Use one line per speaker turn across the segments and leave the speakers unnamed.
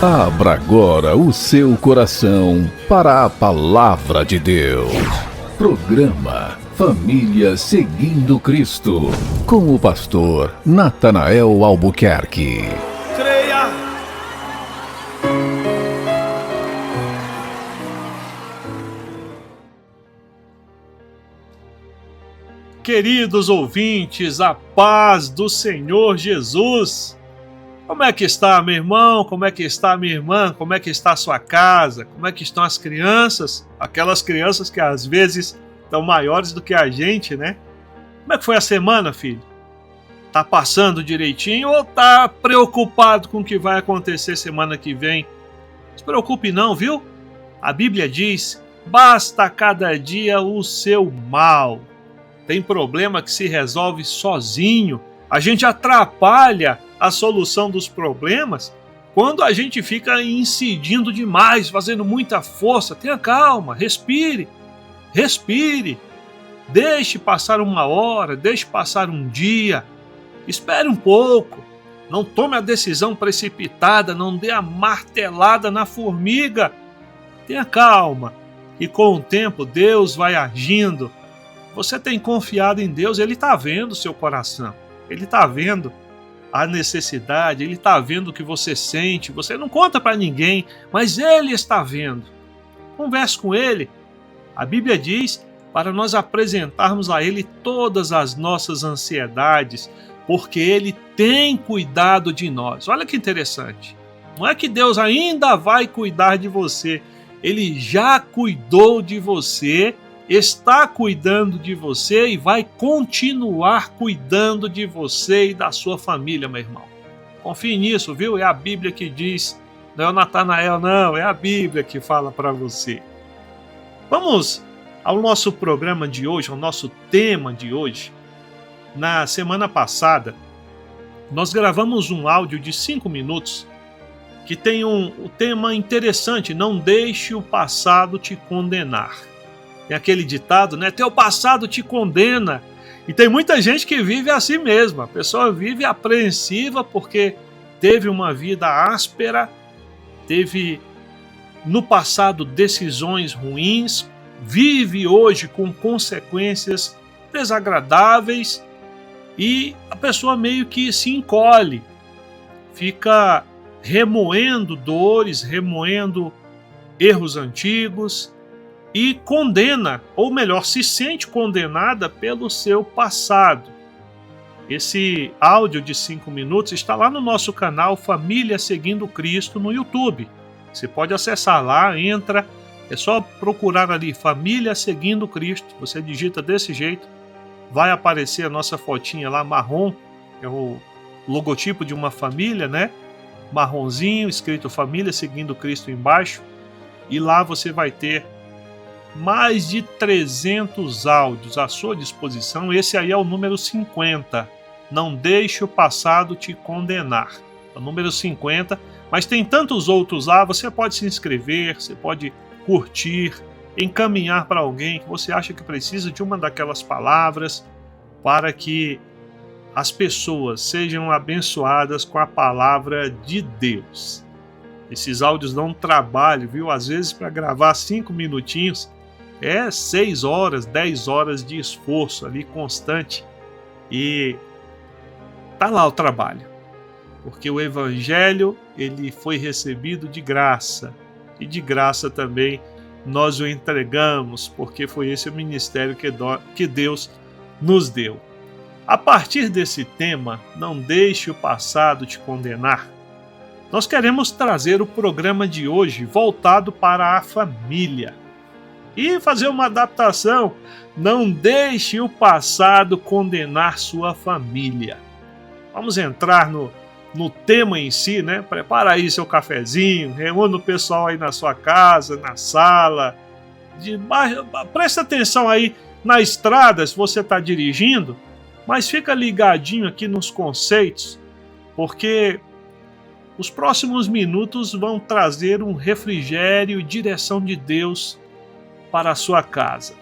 Abra agora o seu coração para a Palavra de Deus. Programa Família Seguindo Cristo, com o pastor Natanael Albuquerque.
Creia! Queridos ouvintes, a paz do Senhor Jesus. Como é que está, meu irmão? Como é que está, minha irmã? Como é que está a sua casa? Como é que estão as crianças? Aquelas crianças que às vezes estão maiores do que a gente, né? Como é que foi a semana, filho? Tá passando direitinho ou tá preocupado com o que vai acontecer semana que vem? Não se preocupe não, viu? A Bíblia diz, basta cada dia o seu mal. Tem problema que se resolve sozinho. A gente atrapalha a solução dos problemas quando a gente fica incidindo demais, fazendo muita força. Tenha calma, respire, deixe passar uma hora, deixe passar um dia, espere um pouco, não tome a decisão precipitada, não dê a martelada na formiga. Tenha calma e com o tempo Deus vai agindo. Você tem confiado em Deus, Ele está vendo o seu coração, Ele está vendo a necessidade, Ele está vendo o que você sente, você não conta para ninguém, mas Ele está vendo. Converse com Ele. A Bíblia diz para nós apresentarmos a Ele todas as nossas ansiedades, porque Ele tem cuidado de nós. Olha que interessante. Não é que Deus ainda vai cuidar de você, Ele já cuidou de você, está cuidando de você e vai continuar cuidando de você e da sua família, meu irmão. Confie nisso, viu? É a Bíblia que diz, não é o Natanael, não, é a Bíblia que fala para você. Vamos ao nosso programa de hoje, ao nosso tema de hoje. Na semana passada, nós gravamos um áudio de 5 minutos que tem um tema interessante, não deixe o passado te condenar. Tem aquele ditado, né? Teu passado te condena. E tem muita gente que vive assim mesmo. A pessoa vive apreensiva porque teve uma vida áspera, teve no passado decisões ruins, vive hoje com consequências desagradáveis e a pessoa meio que se encolhe, fica remoendo dores, remoendo erros antigos, e condena, ou melhor, se sente condenada pelo seu passado. Esse áudio de 5 minutos está lá no nosso canal Família Seguindo Cristo no YouTube. Você pode acessar lá, entra, é só procurar ali Família Seguindo Cristo. Você digita desse jeito, vai aparecer a nossa fotinha lá marrom, é o logotipo de uma família, né? Marronzinho, escrito Família Seguindo Cristo embaixo, e lá você vai ter mais de 300 áudios à sua disposição. Esse aí é o número 50. Não deixe o passado te condenar. É o número 50, mas tem tantos outros lá. Você pode se inscrever, você pode curtir, encaminhar para alguém que você acha que precisa de uma daquelas palavras para que as pessoas sejam abençoadas com a palavra de Deus. Esses áudios dão um trabalho, viu? Às vezes para gravar 5 minutinhos é 6 horas, 10 horas de esforço ali constante. E tá lá o trabalho. Porque o Evangelho, ele foi recebido de graça. E de graça também nós o entregamos, porque foi esse o ministério que Deus nos deu. A partir desse tema, não deixe o passado te condenar, nós queremos trazer o programa de hoje voltado para a família e fazer uma adaptação. Não deixe o passado condenar sua família. Vamos entrar no tema em si, né? Prepara aí seu cafezinho, reúna o pessoal aí na sua casa, na sala. Presta atenção aí na estrada se você está dirigindo, mas fica ligadinho aqui nos conceitos, porque os próximos minutos vão trazer um refrigério e direção de Deus para a sua casa.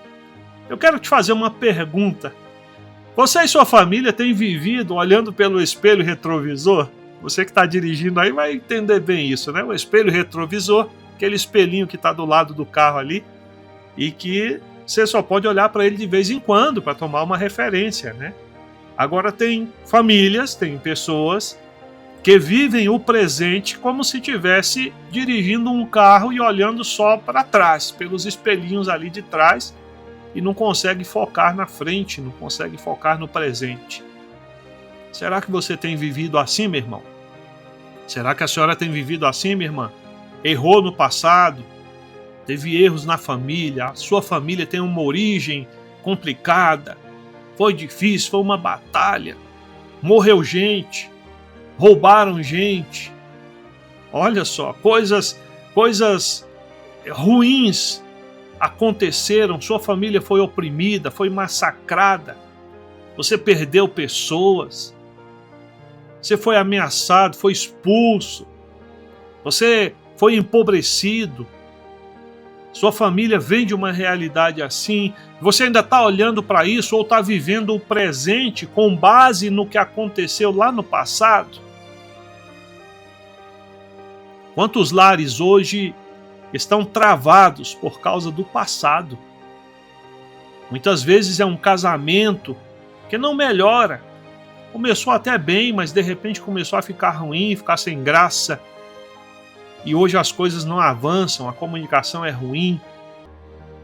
Eu quero te fazer uma pergunta. Você e sua família têm vivido olhando pelo espelho retrovisor? Você que está dirigindo aí vai entender bem isso, né? O espelho retrovisor, aquele espelhinho que está do lado do carro ali e que você só pode olhar para ele de vez em quando para tomar uma referência, né? Agora tem famílias, tem pessoas que vivem o presente como se estivesse dirigindo um carro e olhando só para trás, pelos espelhinhos ali de trás, e não consegue focar na frente, não consegue focar no presente. Será que você tem vivido assim, meu irmão? Será que a senhora tem vivido assim, minha irmã? Errou no passado, teve erros na família, a sua família tem uma origem complicada, foi difícil, foi uma batalha, morreu gente, roubaram gente. Olha só, coisas ruins aconteceram, sua família foi oprimida, foi massacrada, você perdeu pessoas, você foi ameaçado, foi expulso, você foi empobrecido, sua família vem de uma realidade assim, você ainda está olhando para isso ou está vivendo o presente com base no que aconteceu lá no passado? Quantos lares hoje estão travados por causa do passado? Muitas vezes é um casamento que não melhora. Começou até bem, mas de repente começou a ficar ruim, ficar sem graça. E hoje as coisas não avançam, a comunicação é ruim,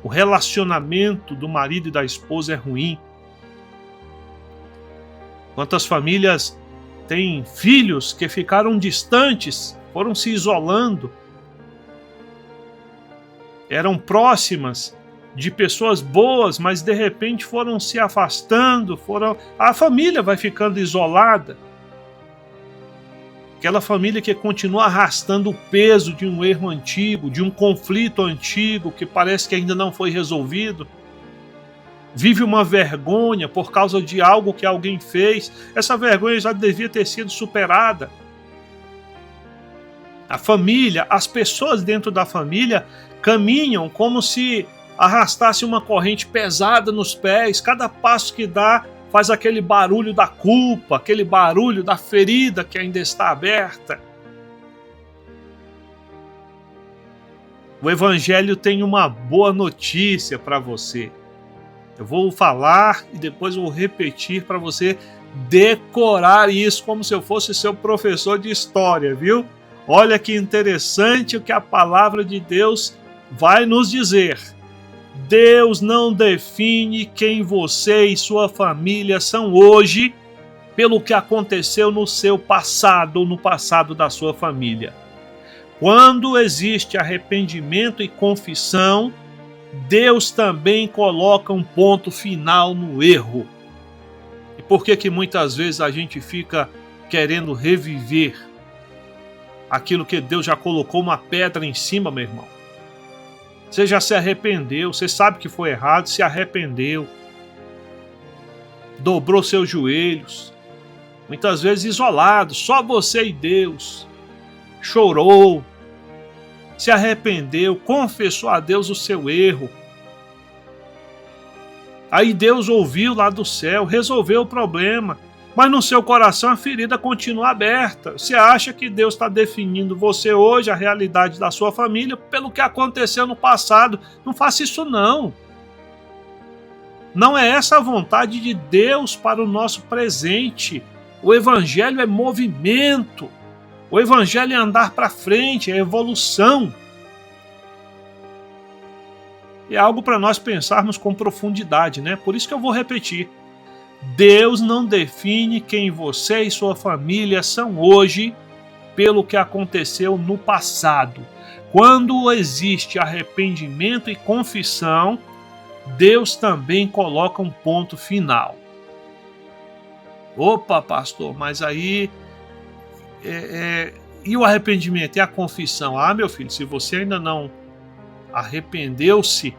o relacionamento do marido e da esposa é ruim. Quantas famílias têm filhos que ficaram distantes, foram se isolando, eram próximas de pessoas boas, mas de repente foram se afastando, a família vai ficando isolada. Aquela família que continua arrastando o peso de um erro antigo, de um conflito antigo que parece que ainda não foi resolvido. Vive uma vergonha por causa de algo que alguém fez. Essa vergonha já devia ter sido superada. A família, as pessoas dentro da família caminham como se arrastasse uma corrente pesada nos pés. Cada passo que dá faz aquele barulho da culpa, aquele barulho da ferida que ainda está aberta. O Evangelho tem uma boa notícia para você. Eu vou falar e depois vou repetir para você decorar isso como se eu fosse seu professor de história, viu? Olha que interessante o que a palavra de Deus vai nos dizer. Deus não define quem você e sua família são hoje pelo que aconteceu no seu passado ou no passado da sua família. Quando existe arrependimento e confissão, Deus também coloca um ponto final no erro. E por que muitas vezes a gente fica querendo reviver aquilo que Deus já colocou uma pedra em cima, meu irmão? Você já se arrependeu, você sabe que foi errado, se arrependeu, dobrou seus joelhos, muitas vezes isolado, só você e Deus, chorou, se arrependeu, confessou a Deus o seu erro. Aí Deus ouviu lá do céu, resolveu o problema, mas no seu coração a ferida continua aberta. Você acha que Deus está definindo você hoje, a realidade da sua família, pelo que aconteceu no passado. Não faça isso não. Não é essa a vontade de Deus para o nosso presente. O Evangelho é movimento. O Evangelho é andar para frente, é evolução. É algo para nós pensarmos com profundidade, né? Por isso que eu vou repetir. Deus não define quem você e sua família são hoje pelo que aconteceu no passado. Quando existe arrependimento e confissão, Deus também coloca um ponto final. Opa, pastor, mas aí... E o arrependimento e a confissão? Ah, meu filho, se você ainda não arrependeu-se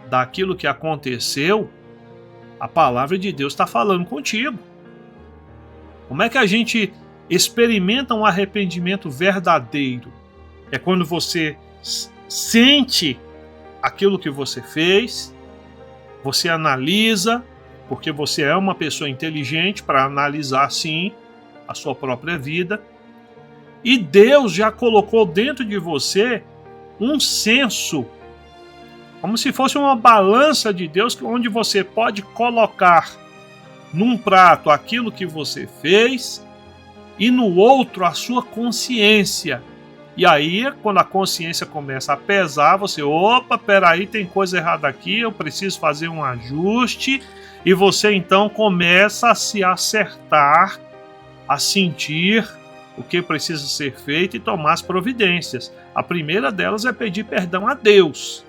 daquilo que aconteceu, a palavra de Deus está falando contigo. Como é que a gente experimenta um arrependimento verdadeiro? É quando você sente aquilo que você fez, você analisa, porque você é uma pessoa inteligente para analisar sim, a sua própria vida, e Deus já colocou dentro de você um senso, como se fosse uma balança de Deus, onde você pode colocar num prato aquilo que você fez e no outro a sua consciência. E aí, quando a consciência começa a pesar, você, opa, peraí, tem coisa errada aqui, eu preciso fazer um ajuste, e você então começa a se acertar, a sentir o que precisa ser feito e tomar as providências. A primeira delas é pedir perdão a Deus.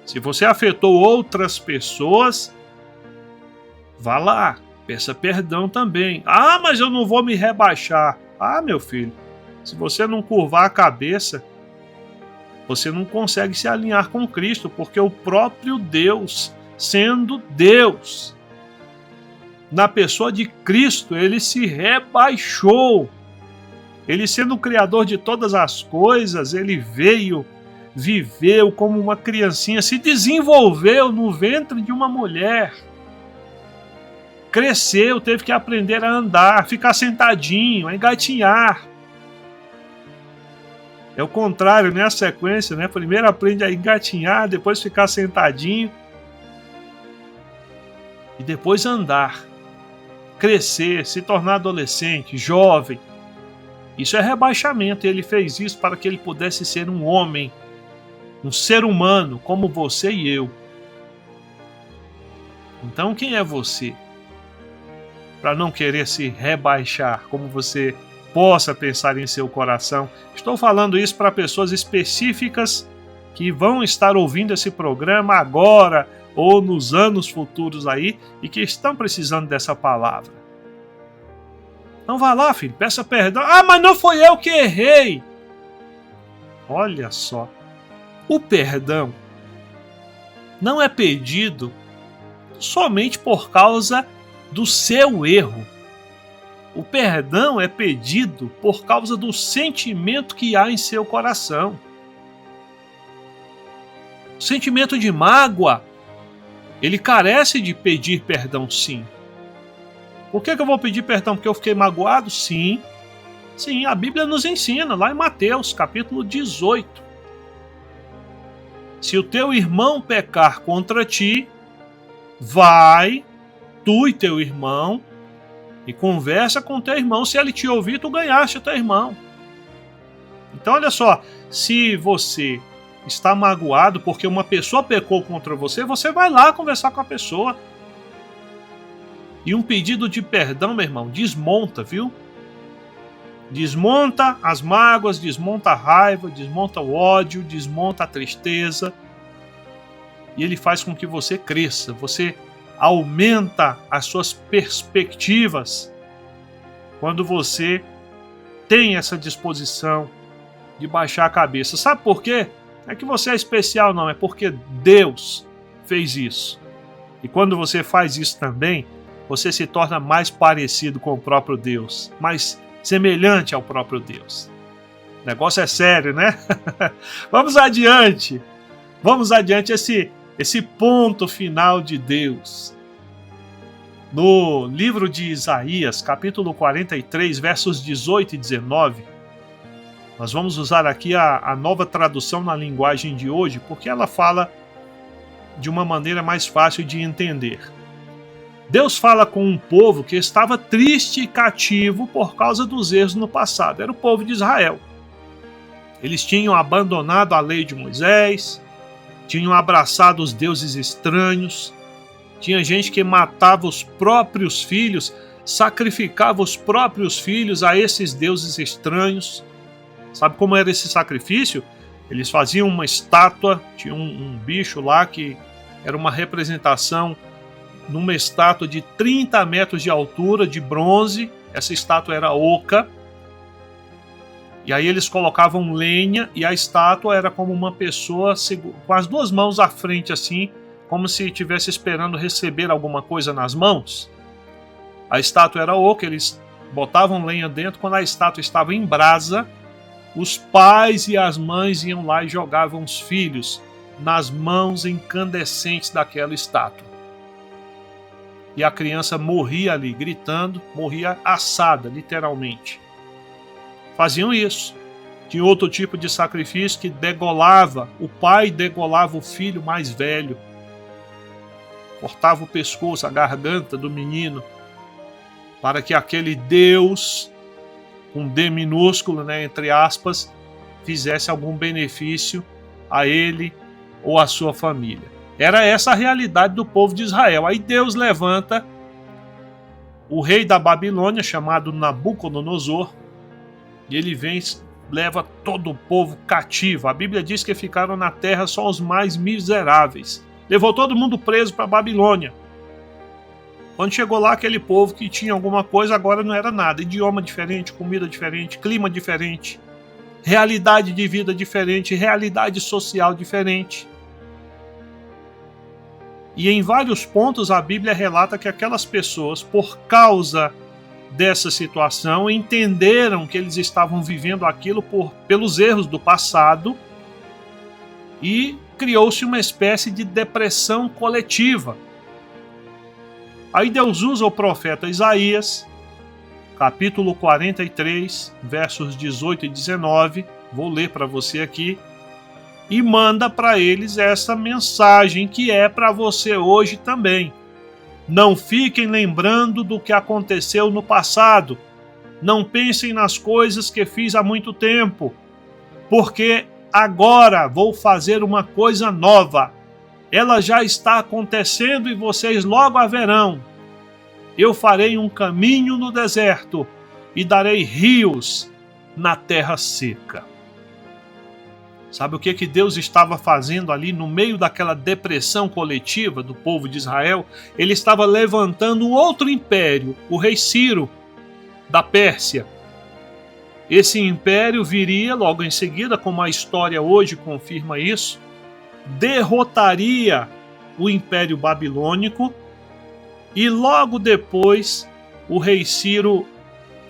Se você afetou outras pessoas, vá lá, peça perdão também. Ah, mas eu não vou me rebaixar. Ah, meu filho, se você não curvar a cabeça, você não consegue se alinhar com Cristo, porque o próprio Deus, sendo Deus, na pessoa de Cristo, ele se rebaixou. Ele, sendo o Criador de todas as coisas, ele veio, viveu como uma criancinha, se desenvolveu no ventre de uma mulher, cresceu, teve que aprender a andar, ficar sentadinho, a engatinhar. É o contrário, né? A sequência, né? Primeiro aprende a engatinhar, depois ficar sentadinho e depois andar, crescer, se tornar adolescente, jovem. Isso é rebaixamento, e ele fez isso para que ele pudesse ser um homem, um ser humano como você e eu. Então quem é você para não querer se rebaixar, como você possa pensar em seu coração? Estou falando isso para pessoas específicas que vão estar ouvindo esse programa agora ou nos anos futuros aí e que estão precisando dessa palavra. Então vá lá, filho, peça perdão. Ah, mas não foi eu que errei. Olha só, o perdão não é pedido somente por causa do seu erro. O perdão é pedido por causa do sentimento que há em seu coração. O sentimento de mágoa, ele carece de pedir perdão, sim. Por que eu vou pedir perdão? Porque eu fiquei magoado? Sim. Sim, a Bíblia nos ensina, lá em Mateus, capítulo 18. Se o teu irmão pecar contra ti, vai, tu e teu irmão, e conversa com teu irmão. Se ele te ouvir, tu ganhaste o teu irmão. Então olha só, se você está magoado porque uma pessoa pecou contra você, você vai lá conversar com a pessoa. E um pedido de perdão, meu irmão, desmonta, viu? Desmonta as mágoas, desmonta a raiva, desmonta o ódio, desmonta a tristeza. E ele faz com que você cresça, você aumenta as suas perspectivas quando você tem essa disposição de baixar a cabeça. Sabe por quê? Não é que você é especial, não, é porque Deus fez isso. E quando você faz isso também, você se torna mais parecido com o próprio Deus, mais semelhante ao próprio Deus. O negócio é sério, né? Vamos adiante. Vamos adiante, esse ponto final de Deus. No livro de Isaías, capítulo 43, versos 18 e 19, nós vamos usar aqui a nova tradução na linguagem de hoje, porque ela fala de uma maneira mais fácil de entender. Deus fala com um povo que estava triste e cativo por causa dos erros no passado. Era o povo de Israel. Eles tinham abandonado a lei de Moisés, tinham abraçado os deuses estranhos, tinha gente que matava os próprios filhos, sacrificava os próprios filhos a esses deuses estranhos. Sabe como era esse sacrifício? Eles faziam uma estátua, tinha um bicho lá que era uma representação numa estátua de 30 metros de altura, de bronze. Essa estátua era oca. E aí eles colocavam lenha e a estátua era como uma pessoa com as duas mãos à frente assim, como se estivesse esperando receber alguma coisa nas mãos. A estátua era oca, eles botavam lenha dentro. Quando a estátua estava em brasa, os pais e as mães iam lá e jogavam os filhos nas mãos incandescentes daquela estátua. e a criança morria ali, gritando, morria assada, literalmente. Faziam isso. Tinha outro tipo de sacrifício que degolava, o pai degolava o filho mais velho, cortava o pescoço, a garganta do menino, para que aquele Deus, com D minúsculo, né, entre aspas, fizesse algum benefício a ele ou a sua família. Era essa a realidade do povo de Israel. Aí Deus levanta o rei da Babilônia, chamado Nabucodonosor, e ele vem, leva todo o povo cativo. A Bíblia diz que ficaram na terra só os mais miseráveis. Levou todo mundo preso para a Babilônia. Quando chegou lá, aquele povo que tinha alguma coisa, agora não era nada. Idioma diferente, comida diferente, clima diferente, realidade de vida diferente, realidade social diferente. E em vários pontos a Bíblia relata que aquelas pessoas, por causa dessa situação, entenderam que eles estavam vivendo aquilo pelos erros do passado e criou-se uma espécie de depressão coletiva. Aí Deus usa o profeta Isaías, capítulo 43, versos 18 e 19, vou ler para você aqui, e manda para eles essa mensagem que é para você hoje também. Não fiquem lembrando do que aconteceu no passado. Não pensem nas coisas que fiz há muito tempo, porque agora vou fazer uma coisa nova. Ela já está acontecendo e vocês logo a verão. Eu farei um caminho no deserto e darei rios na terra seca. Sabe o que Deus estava fazendo ali no meio daquela depressão coletiva do povo de Israel? Ele estava levantando um outro império, o rei Ciro, da Pérsia. Esse império viria logo em seguida, como a história hoje confirma isso, derrotaria o império babilônico e logo depois o rei Ciro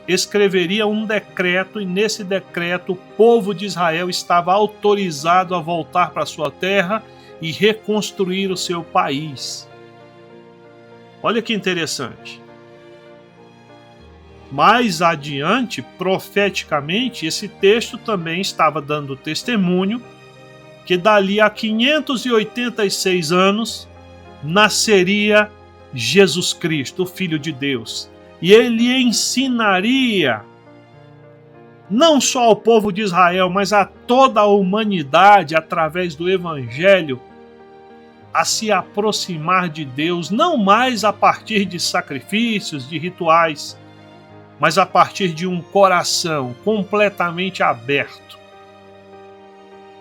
escreveria um decreto, e nesse decreto o povo de Israel estava autorizado a voltar para sua terra e reconstruir o seu país. Olha que interessante. Mais adiante, profeticamente, esse texto também estava dando testemunho que dali a 586 anos nasceria Jesus Cristo, o Filho de Deus. E ele ensinaria não só ao povo de Israel, mas a toda a humanidade, através do Evangelho, a se aproximar de Deus, não mais a partir de sacrifícios, de rituais, mas a partir de um coração completamente aberto,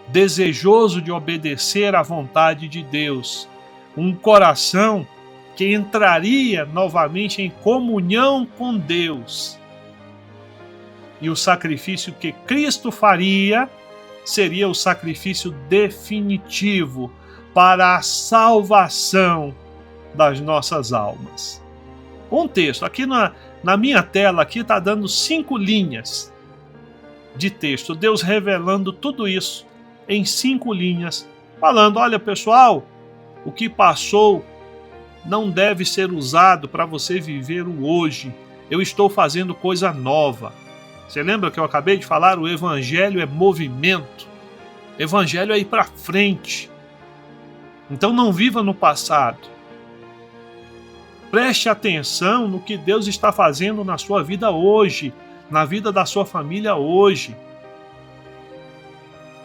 desejoso de obedecer à vontade de Deus, um coração que entraria novamente em comunhão com Deus. E o sacrifício que Cristo faria seria o sacrifício definitivo para a salvação das nossas almas. Um texto, aqui na minha tela aqui está dando 5 linhas de texto, Deus revelando tudo isso em 5 linhas, falando, olha pessoal, o que passou não deve ser usado para você viver o hoje. Eu estou fazendo coisa nova. Você lembra que eu acabei de falar? O Evangelho é movimento. Evangelho é ir para frente. Então não viva no passado. Preste atenção no que Deus está fazendo na sua vida hoje, na vida da sua família hoje.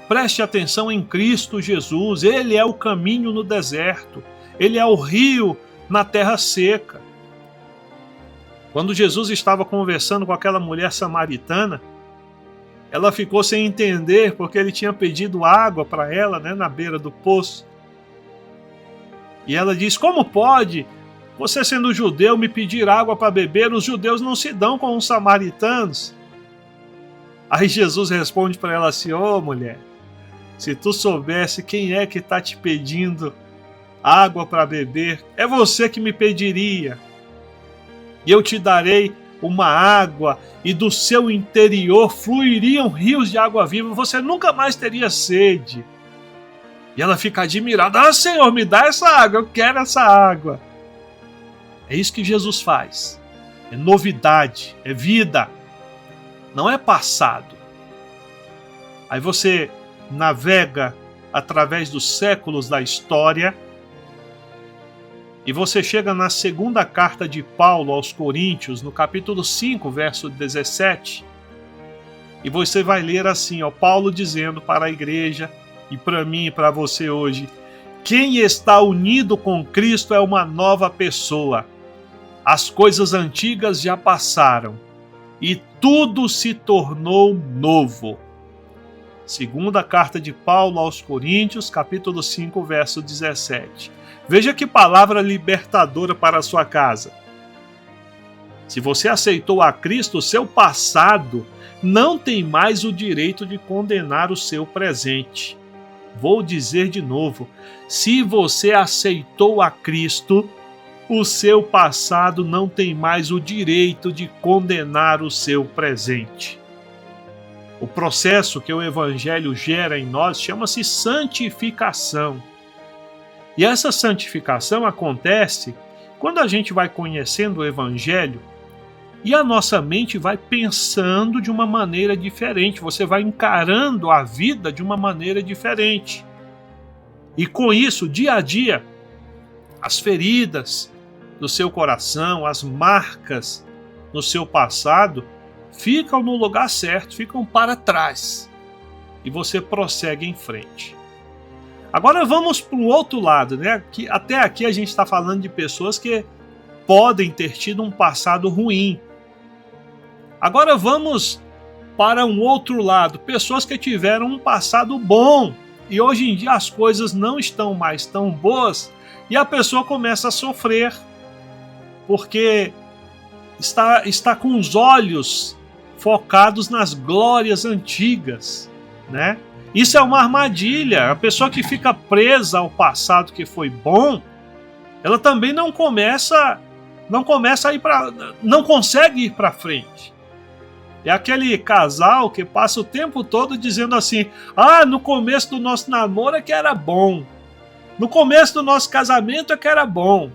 Preste atenção em Cristo Jesus. Ele é o caminho no deserto. Ele é o rio na terra seca. Quando Jesus estava conversando com aquela mulher samaritana, ela ficou sem entender porque ele tinha pedido água para ela, na beira do poço. E ela diz, como pode você, sendo judeu, me pedir água para beber? Os judeus não se dão com os samaritanos. Aí Jesus responde para ela assim, mulher, se tu soubesse quem é que está te pedindo água para beber, é você que me pediria. E eu te darei uma água, e do seu interior fluiriam rios de água viva, você nunca mais teria sede. E ela fica admirada, Senhor, me dá essa água, eu quero essa água. É isso que Jesus faz. É novidade, é vida, não é passado. Aí você navega através dos séculos da história e você chega na segunda carta de Paulo aos Coríntios, no capítulo 5, verso 17, e você vai ler assim, Paulo dizendo para a igreja e para mim e para você hoje: quem está unido com Cristo é uma nova pessoa. As coisas antigas já passaram e tudo se tornou novo. Segunda carta de Paulo aos Coríntios, capítulo 5, verso 17. Veja que palavra libertadora para a sua casa. Se você aceitou a Cristo, o seu passado não tem mais o direito de condenar o seu presente. Vou dizer de novo, se você aceitou a Cristo, o seu passado não tem mais o direito de condenar o seu presente. O processo que o Evangelho gera em nós chama-se santificação. E essa santificação acontece quando a gente vai conhecendo o Evangelho e a nossa mente vai pensando de uma maneira diferente, você vai encarando a vida de uma maneira diferente. E com isso, dia a dia, as feridas do seu coração, as marcas no seu passado, ficam no lugar certo, ficam para trás. E você prossegue em frente. Agora vamos para o outro lado, né? Que até aqui a gente está falando de pessoas que podem ter tido um passado ruim. Agora vamos para um outro lado, pessoas que tiveram um passado bom e hoje em dia as coisas não estão mais tão boas e a pessoa começa a sofrer porque está com os olhos focados nas glórias antigas, né? Isso é uma armadilha. A pessoa que fica presa ao passado que foi bom, ela também não consegue ir para frente. É aquele casal que passa o tempo todo dizendo assim: no começo do nosso namoro é que era bom. No começo do nosso casamento é que era bom.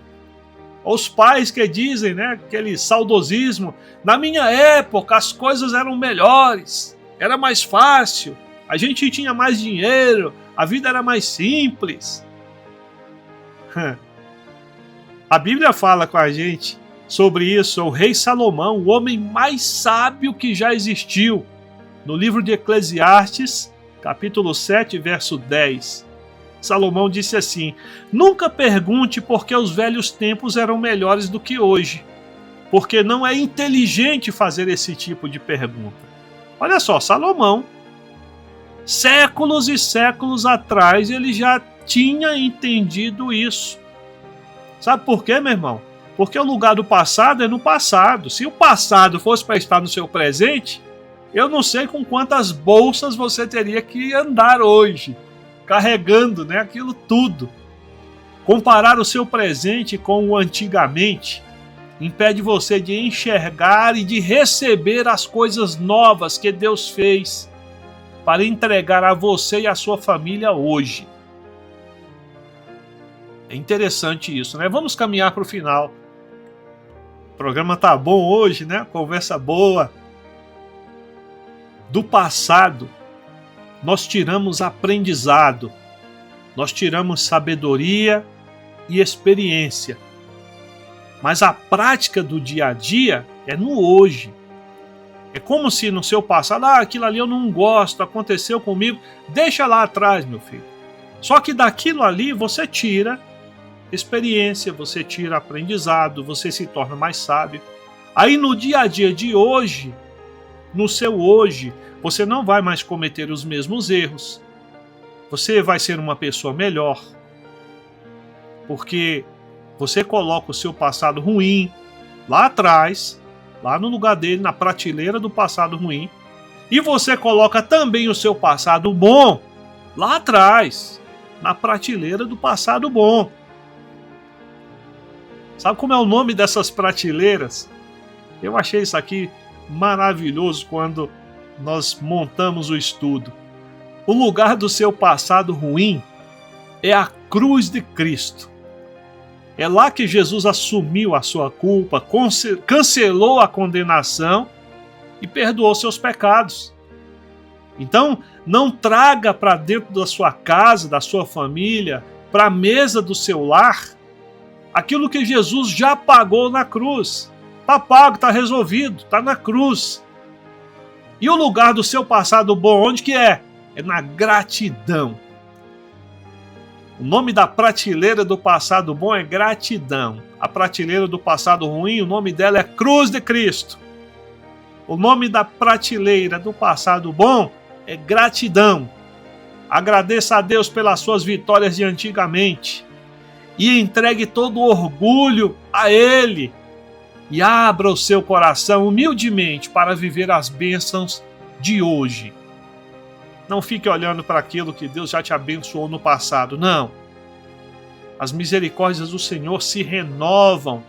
Os pais que dizem, né, aquele saudosismo: na minha época as coisas eram melhores, era mais fácil, a gente tinha mais dinheiro, a vida era mais simples. A Bíblia fala com a gente sobre isso, o rei Salomão, o homem mais sábio que já existiu, no livro de Eclesiastes, capítulo 7, verso 10. Salomão disse assim: nunca pergunte por que os velhos tempos eram melhores do que hoje, porque não é inteligente fazer esse tipo de pergunta. Olha só, Salomão, séculos e séculos atrás, ele já tinha entendido isso. Sabe por quê, meu irmão? Porque o lugar do passado é no passado. Se o passado fosse para estar no seu presente, eu não sei com quantas bolsas você teria que andar hoje, carregando, né, aquilo tudo. Comparar o seu presente com o antigamente impede você de enxergar e de receber as coisas novas que Deus fez para entregar a você e a sua família hoje. É interessante isso, né? Vamos caminhar para o final. O programa tá bom hoje, né? Conversa boa. Do passado, nós tiramos aprendizado, nós tiramos sabedoria e experiência. Mas a prática do dia a dia é no hoje. É como se no seu passado, aquilo ali eu não gosto, aconteceu comigo, deixa lá atrás, meu filho. Só que daquilo ali você tira experiência, você tira aprendizado, você se torna mais sábio. Aí no dia a dia de hoje, no seu hoje, você não vai mais cometer os mesmos erros. Você vai ser uma pessoa melhor. Porque você coloca o seu passado ruim lá atrás, lá no lugar dele, na prateleira do passado ruim. E você coloca também o seu passado bom lá atrás, na prateleira do passado bom. Sabe como é o nome dessas prateleiras? Eu achei isso aqui maravilhoso quando nós montamos o estudo. O lugar do seu passado ruim é a cruz de Cristo. É lá que Jesus assumiu a sua culpa, cancelou a condenação e perdoou seus pecados. Então, não traga para dentro da sua casa, da sua família, para a mesa do seu lar, aquilo que Jesus já pagou na cruz. Está pago, está resolvido, está na cruz. E o lugar do seu passado bom, onde que é? É na gratidão. O nome da prateleira do passado bom é gratidão. A prateleira do passado ruim, o nome dela é Cruz de Cristo. O nome da prateleira do passado bom é gratidão. Agradeça a Deus pelas suas vitórias de antigamente e entregue todo o orgulho a Ele. E abra o seu coração humildemente para viver as bênçãos de hoje. Não fique olhando para aquilo que Deus já te abençoou no passado, não. As misericórdias do Senhor se renovam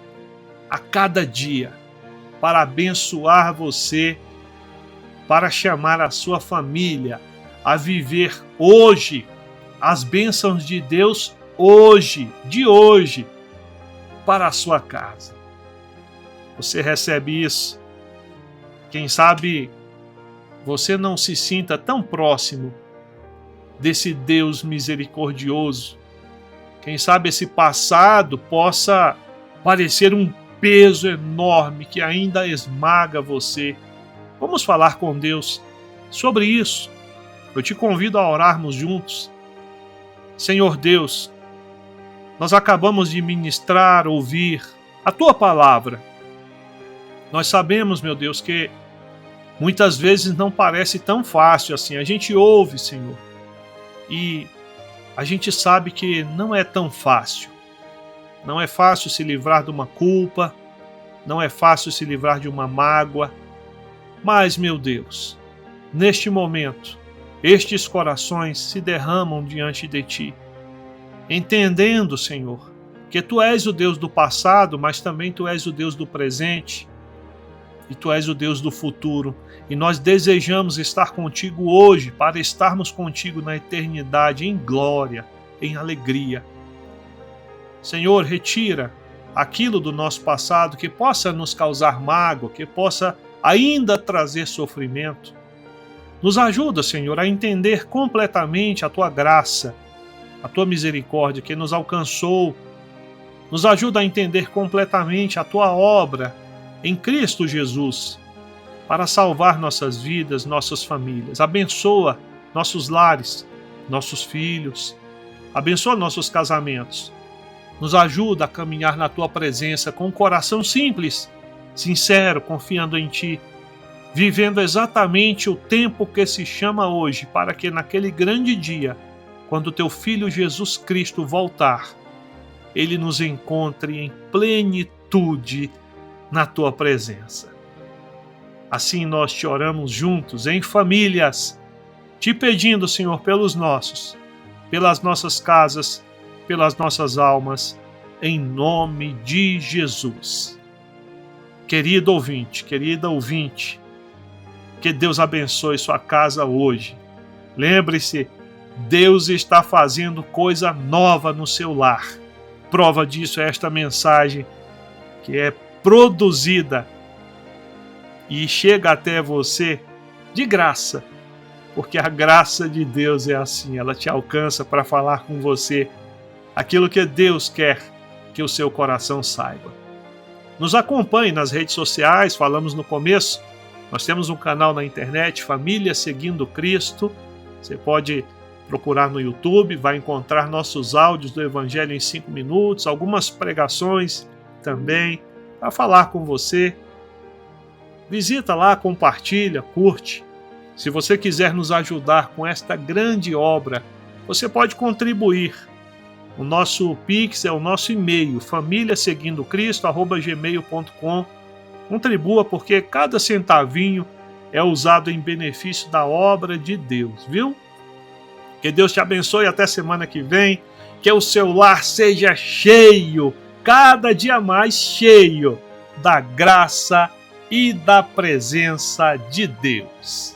a cada dia para abençoar você, para chamar a sua família a viver hoje as bênçãos de Deus hoje, de hoje, para a sua casa. Você recebe isso. Quem sabe você não se sinta tão próximo desse Deus misericordioso. Quem sabe esse passado possa parecer um peso enorme que ainda esmaga você. Vamos falar com Deus sobre isso. Eu te convido a orarmos juntos. Senhor Deus, nós acabamos de ministrar, ouvir a Tua palavra. Nós sabemos, meu Deus, que muitas vezes não parece tão fácil assim. A gente ouve, Senhor, e a gente sabe que não é tão fácil. Não é fácil se livrar de uma culpa, não é fácil se livrar de uma mágoa. Mas, meu Deus, neste momento, estes corações se derramam diante de Ti, entendendo, Senhor, que Tu és o Deus do passado, mas também Tu és o Deus do presente, e Tu és o Deus do futuro, e nós desejamos estar contigo hoje, para estarmos contigo na eternidade, em glória, em alegria. Senhor, retira aquilo do nosso passado que possa nos causar mágoa, que possa ainda trazer sofrimento. Nos ajuda, Senhor, a entender completamente a Tua graça, a Tua misericórdia que nos alcançou. Nos ajuda a entender completamente a Tua obra em Cristo Jesus, para salvar nossas vidas, nossas famílias. Abençoa nossos lares, nossos filhos. Abençoa nossos casamentos. Nos ajuda a caminhar na Tua presença com um coração simples, sincero, confiando em Ti, vivendo exatamente o tempo que se chama hoje, para que naquele grande dia, quando Teu Filho Jesus Cristo voltar, Ele nos encontre em plenitude na Tua presença. Assim nós te oramos juntos, em famílias, te pedindo, Senhor, pelos nossos, pelas nossas casas, pelas nossas almas, em nome de Jesus. Querido ouvinte, querida ouvinte, que Deus abençoe sua casa hoje. Lembre-se, Deus está fazendo coisa nova no seu lar. Prova disso é esta mensagem que é produzida e chega até você de graça, porque a graça de Deus é assim, ela te alcança para falar com você aquilo que Deus quer que o seu coração saiba. Nos acompanhe nas redes sociais, falamos no começo, nós temos um canal na internet, Família Seguindo Cristo. Você pode procurar no YouTube, vai encontrar nossos áudios do Evangelho em 5 minutos, algumas pregações também, para falar com você. Visita lá, compartilha, curte. Se você quiser nos ajudar com esta grande obra, você pode contribuir. O nosso Pix é o nosso e-mail, famíliaseguindocristo@gmail.com. Contribua, porque cada centavinho é usado em benefício da obra de Deus, viu? Que Deus te abençoe até semana que vem. Que o seu lar seja cheio, cada dia mais cheio, da graça e da presença de Deus.